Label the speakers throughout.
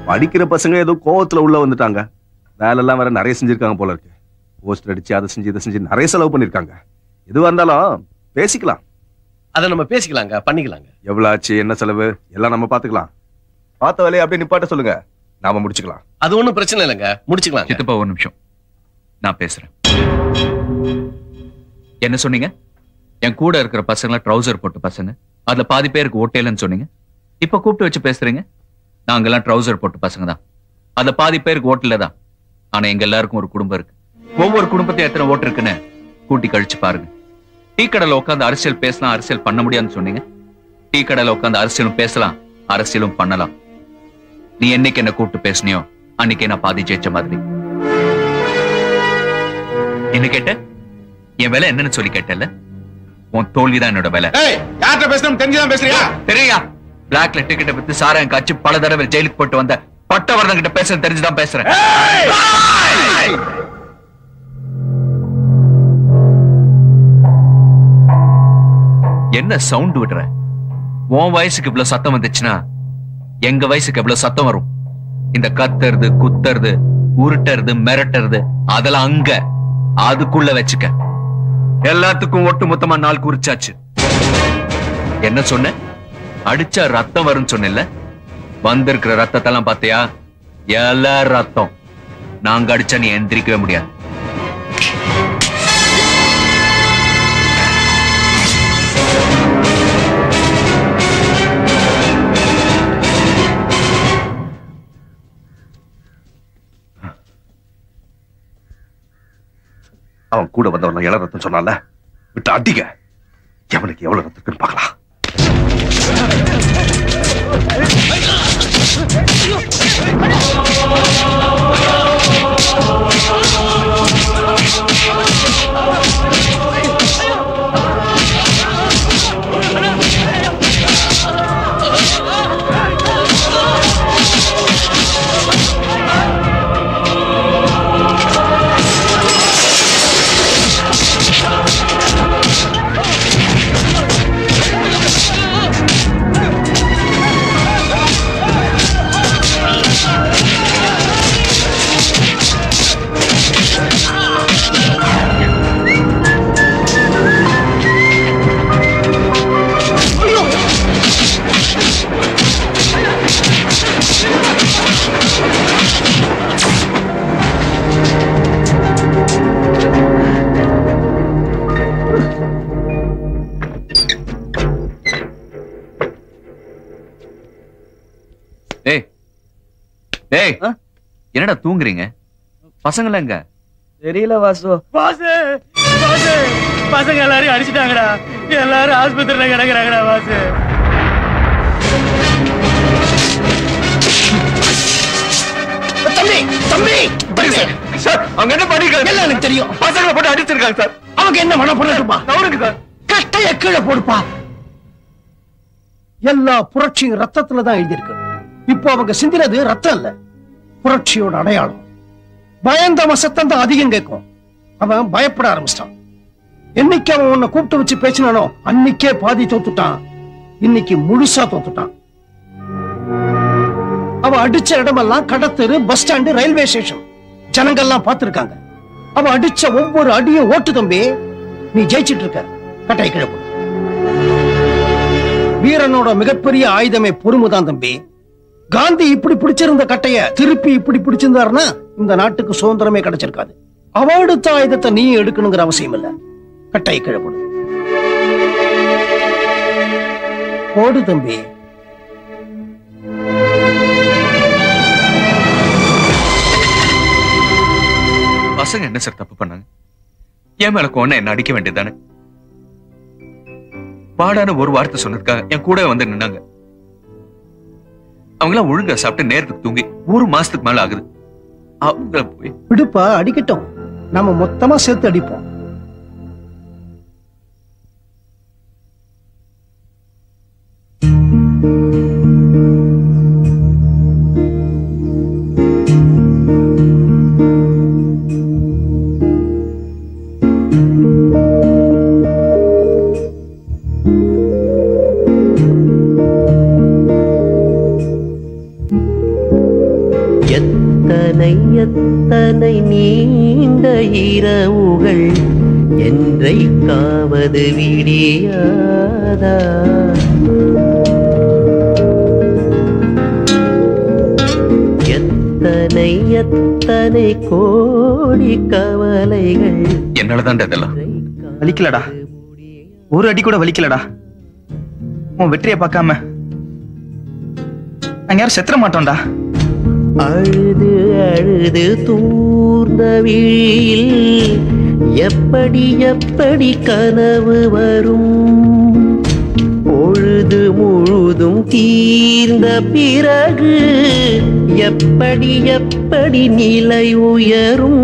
Speaker 1: படிக்கிற பசங்க ஏதோ கோவத்துல உள்ள வந்துட்டாங்க. வேலை எல்லாம் வேற நிறைய செஞ்சிருக்காங்க போல இருக்கு. போஸ்டர் அடிச்சு அதை செஞ்சு இதை செஞ்சு நிறைய செலவு பண்ணிருக்காங்க. எதுவா இருந்தாலும் பேசிக்கலாம்.
Speaker 2: அதை நம்ம பேசிக்கலாங்க, பண்ணிக்கலாங்க.
Speaker 1: எவ்வளவு ஆச்சு, என்ன செலவு எல்லாம் நம்ம பாத்துக்கலாம். பார்த்த வேலையை அப்படியே நிப்பாட்ட சொல்லுங்க, நாம முடிச்சுக்கலாம்.
Speaker 2: அது ஒண்ணும் பிரச்சனை இல்லைங்க, முடிச்சுக்கலாம்.
Speaker 3: சித்தப்பா ஒரு நிமிஷம், நான் பேசுறேன். என்ன சொன்னீங்க? என் கூட இருக்கிற பசங்க ட்ரௌசர் போட்டு பசங்க, அதுல பாதி பேருக்கு ஓட்டையிலன்னு சொன்னீங்க. இப்ப கூப்பிட்டு வச்சு பேசுறீங்க. நாங்கெல்லாம் ட்ரௌசர் போட்டு பசங்க தான், அதுல பாதி பேருக்கு ஓட்டல தான். ஆனா எங்க எல்லாருக்கும் ஒரு குடும்பம் இருக்கு. ஒவ்வொரு குடும்பத்தையும் எத்தனை ஓட்டு இருக்குன்னு கூட்டி கழிச்சு பாருங்க. டீ கடையில உட்காந்து அரசியல் பேசலாம், அரசியல் பண்ண முடியாதுன்னு சொன்னீங்க. டீ கடையில உட்காந்து அரசியலும் பேசலாம், அரசியலும் பண்ணலாம். நீ என்னைக்கு என்ன கூப்பிட்டு பேசுனியோ அன்னைக்கு நான் பாதி ஜெயிச்ச மாதிரி. என்ன கேட்ட? என் வேலை என்னன்னு சொல்லி கேட்டல. உன் தோல்விதான் என்னோட வேலை.
Speaker 4: யார்கிட்ட பேசணும் தெரிஞ்சுதான் பேசுறியா?
Speaker 3: தெரியா? பிளாக்ல டிக்கெட்டை வித்து சாராயம் காய்ச்சி பல தடவை ஜெயிலுக்கு போட்டு வந்த பட்டவர்தன் கிட்ட பேச தெரிஞ்சுதான் பேசுறேன். என்ன சவுண்ட் விடுற? உன் வயசுக்கு இவ்வளவு சத்தம் வந்துச்சுன்னா எங்க வயசுக்கு எவ்வளவு சத்தம் வரும்? இந்த கத்துறது, குத்துறது, உருட்டுறது, மிரட்டுறது அதெல்லாம் அங்க அதுக்குள்ள வச்சுக்க. எல்லாத்துக்கும் ஒட்டு மொத்தமா நாள் குறிச்சாச்சு. என்ன சொன்ன? அடிச்சா ரத்தம் வரும்னு சொன்ன. வந்திருக்கிற ரத்தத்தெல்லாம் பாத்தியா? எல்லா ரத்தம். நாங்க அடிச்சா நீ எந்திரிக்கவே முடியாது.
Speaker 1: அவன் கூட வந்தவன் இள ரத்தம் சொன்னால விட்டு அடிக்க. எவனுக்கு எவ்வளவு ரத்தம் இருக்குன்னு பார்க்கலாம்.
Speaker 3: என்னடா தூங்குறீங்க? பசங்கள எங்க?
Speaker 5: தெரியல வாசு. வாசு வாசு பசங்க எல்லாரும் அடிச்சிட்டாங்கடா. எல்லாரும் ஆஸ்பத்திரியில கிடக்குறாங்கடா வாசு.
Speaker 2: தம்பி தம்பி
Speaker 3: சார், அவங்க என்ன பண்ணிருக்காங்க?
Speaker 2: எல்லாம் எனக்கு தெரியும்.
Speaker 3: பசங்களை போட்டு அடிச்சிருக்காங்க சார்.
Speaker 2: அவங்க என்ன பண்ண போறா?
Speaker 3: அவருக்கு சார்
Speaker 2: கட்டைய கீழே போடுப்பா. எல்லா புரட்சியும் ரத்தத்துல தான் எழுதியிருக்கு. இப்போ அவங்க சிந்தினது ரத்தம் இல்ல, புரட்சியோட அடையாளம். பயந்தவன் சத்தம் தான் அதிகம் கேட்கும். அவன் பயப்பட ஆரம்பிச்சிட்டான். என்னைக்கு அவன் உன்னை கூப்பிட்டு வச்சு பேசினானோ அன்னைக்கே பாதி தோத்துட்டான். இன்னைக்கு முழுசா தோத்துட்டான். அவன் அடிச்ச இடமெல்லாம் கடத்தெரு, பஸ் ஸ்டாண்டு, ரயில்வே ஸ்டேஷன். ஜனங்கள்லாம் பார்த்திருக்காங்க. அவன் அடிச்ச ஒவ்வொரு அடியும் ஓட்டு தம்பி. நீ ஜெயிச்சிட்டு இருக்க. கட்டாய கிழப்பு. வீரனோட மிகப்பெரிய ஆயுதமே பொறுமைதான் தம்பி. காந்தி இப்படி பிடிச்சிருந்த கட்டைய திருப்பி இப்படி பிடிச்சிருந்தாருன்னா இந்த நாட்டுக்கு சுதந்திரமே கிடைச்சிருக்காது. அவடுத்த ஆயுதத்தை நீ எடுக்கணுங்கிற அவசியம் இல்ல. கட்டாய கிழப்படும். போடு தம்பி.
Speaker 3: பசங்க என்ன சார் தப்பு பண்ணாங்க? என் மேல கோன என்ன அடிக்க வேண்டியதானே? பாடான ஒரு வார்த்தை சொன்னதுக்காக என் கூட வந்து நின்னாங்க. அவங்களாம் ஒழுங்கா சாப்பிட்டு நேரத்துக்கு தூங்கி 1 மாசத்துக்கு மேல ஆகுது. அவங்க போய்
Speaker 2: விடுப்பா, அடிக்கட்டும். நம்ம மொத்தமா சேர்த்து அடிப்போம்.
Speaker 6: எத்தனை நீண்ட இரவுகள் என்றைக்காவது விடியாதா? எத்தனை எத்தனை கோடி கவலைகள்.
Speaker 3: என்னாலதான் இதெல்லாம்.
Speaker 7: வலிக்கலடா, ஒரு அடி கூட வலிக்கலடா. உன் வெற்றியை பார்க்காம நாங்க யாரும் செத்துற மாட்டோம்டா.
Speaker 6: அழுது அழுது தூர்ந்த விழியில் எப்படி எப்படி கனவு வரும்? பொழுது முழுதும் தீர்ந்த பிறகு எப்படி எப்படி நிலை உயரும்?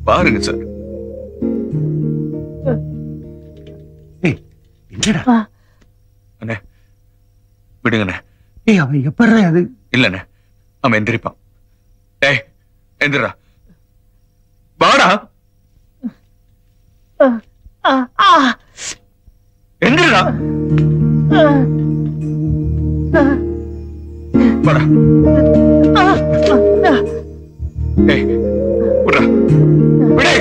Speaker 3: பாருங்க சார்.
Speaker 2: என்னடா
Speaker 3: அண்ணே விடுங்கண்ணே.
Speaker 2: அவன் எப்படா அது?
Speaker 3: இல்லண்ணே, அவன் எந்திரிப்பான். டேய் எந்திரா, வாடா, எந்திரா, வாடா. டேய் விடுறா, விடு.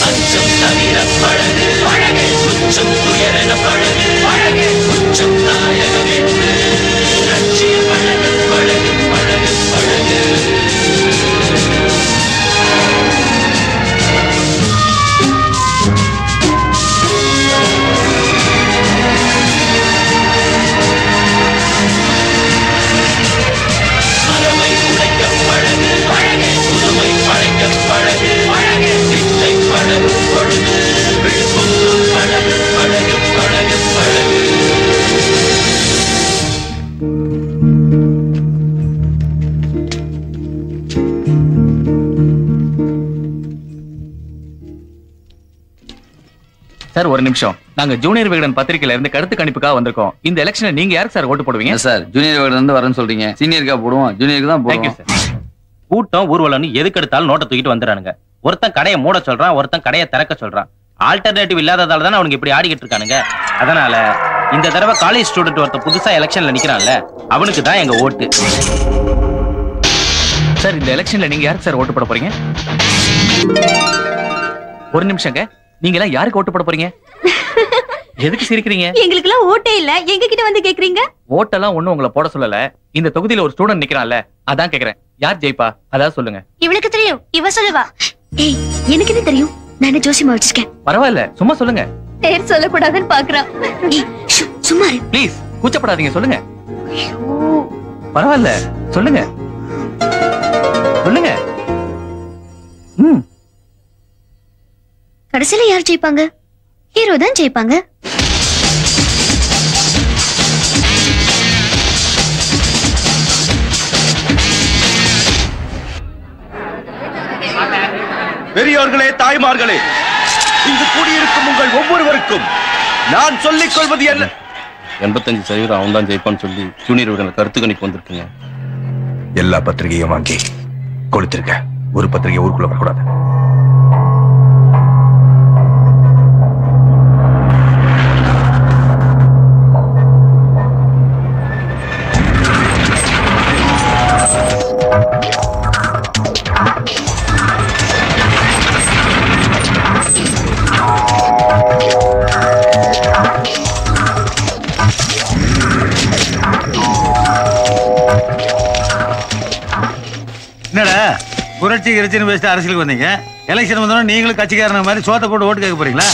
Speaker 6: அச்சம் தவிர பழகு பழகு, குச்சம் துயரென பழகு பழகு, குச்சம் நாயகம் என்று லட்சிய பழகு பழகு பழகு பழகு. மரமை உடைக்க பழகு பழகு, புதுமை படைக்க பழகு பழகு, வித்தை பழகு பொழுது விழுப்பும் பழகு பழகு பழகு பழகு.
Speaker 8: சார் ஒரு நிமிஷம், நாங்க ஜூனியர் விகடன் பத்திரிகையில இருந்து கருத்து கணிப்புக்காக வந்திருக்கோம். இந்த எலெக்ஷன்ல நீங்க யாருக்கு சார் ஓட்டு போடுவீங்க?
Speaker 9: சார் ஜூனியர் விகடன் இருந்து வரேன்னு சொல்றீங்க, சீனியருக்கா போடுவோம்? ஜூனியருக்கு தான் போடுவோம்.
Speaker 8: கூட்டம் ஊர்வலம்னு எதுக்கு எடுத்தாலும் நோட்டை தூக்கிட்டு வந்துறானுங்க. ஒருத்தன் கடையை மூட சொல்றான், ஒருத்தன் கடையை திறக்க சொல்றான். ஆல்டர்னேட்டிவ் இல்லாததால தானே அவனுக்கு இப்படி ஆடிக்கிட்டு இருக்கானுங்க. அதனால இந்த தடவை காலேஜ் ஸ்டூடெண்ட் ஒருத்தன் புதுசா எலெக்ஷன்ல நிக்கிறான்ல, அவனுக்கு தான் எங்க ஓட்டு. சார் இந்த எலெக்ஷன்ல நீங்க யாருக்கு சார் ஓட்டு போட போறீங்க? ஒரு நிமிஷங்க, நீங்க எல்லாம் யாருக்கு ஓட்டு போட போறீங்க? எதுக்கு சிரிக்கிறீங்க?
Speaker 10: எங்களுக்கு எல்லாம் ஓட்டே இல்ல, எங்க கிட்ட வந்து கேக்குறீங்க?
Speaker 8: ஓட்டெல்லாம் ஒண்ணும் உங்களை போட சொல்லல. இந்த தொகுதியில ஒரு ஸ்டூடெண்ட் நிக்கிறான்ல, அதான் கேக்குறேன். யார் ஜெயிப்பா அதான் சொல்லுங்க.
Speaker 10: இவளுக்கு தெரியும், இவ சொல்லுவா. ஏய் எனக்கு என்ன தெரியும், நான் ஜோசியமா வச்சிருக்கேன்.
Speaker 8: பரவாயில்ல, சும்மா சொல்லுங்க.
Speaker 10: பேர் சொல்லக்கூடாதுன்னு பாக்குறான். சும்மா
Speaker 8: ப்ளீஸ் கூச்சப்படாதீங்க, சொல்லுங்க. பரவாயில்ல சொல்லுங்க சொல்லுங்க.
Speaker 10: கடைசியில யார் ஜெயிப்பாங்க? ஹீரோ தான் ஜெயிப்பாங்க.
Speaker 1: பெரியோர்களே, தாய்மார்களே, இங்கு கூடியிருக்கும் உங்கள் ஒவ்வொருவருக்கும் நான் சொல்லிக் கொள்வது என்ன?
Speaker 9: 85% அவன் தான் ஜெயிப்பான்னு சொல்லி ஜூனியர் விகடன் கருத்து கணிப்பு வந்திருக்குங்க.
Speaker 1: எல்லா பத்திரிகையும் வாங்கி கொளுத்திருக்க. ஒரு பத்திரிகை ஊருக்குள்ள வரக்கூடாது.
Speaker 5: என்னடா புரட்சி கிரச்சின்னு பேசிட்டு அரசியலுக்கு வந்தீங்க? எலெக்ஷன் வந்தோம் நீங்களும் கட்சிக்காரன மாதிரி சோத்தை போட்டு ஓட்டு கேட்க போறீங்களா?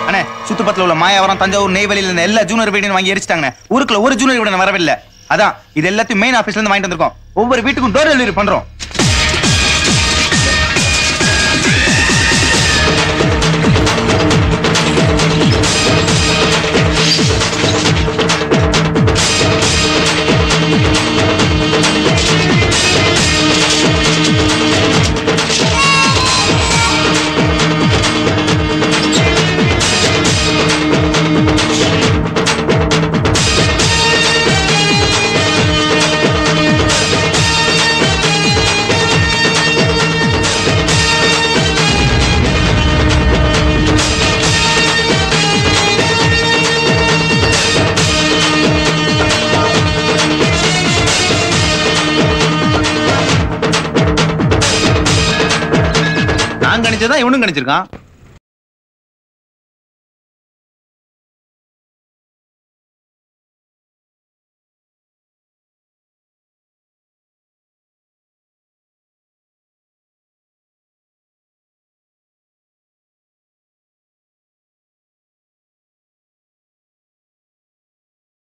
Speaker 7: அண்ணே சுத்துப்பத்துல உள்ள மாயாவரம், தஞ்சாவூர், நெய்வேலியில இருந்த எல்லா ஜூனியர் விகடன் வாங்கி எரிச்சிட்டாங்க. ஊருக்குள்ள ஒரு ஜூனியர் விகடன் வரவில்லை. அதான் இது எல்லாத்தையும் மெயின் ஆபீஸ்ல இருந்து வாங்கிட்டு வந்திருக்கோம். ஒவ்வொரு வீட்டுக்கும் டோர் டெலிவரி பண்றோம். நான் கணிச்சதான் இவனும் கணிச்சிருக்கான்.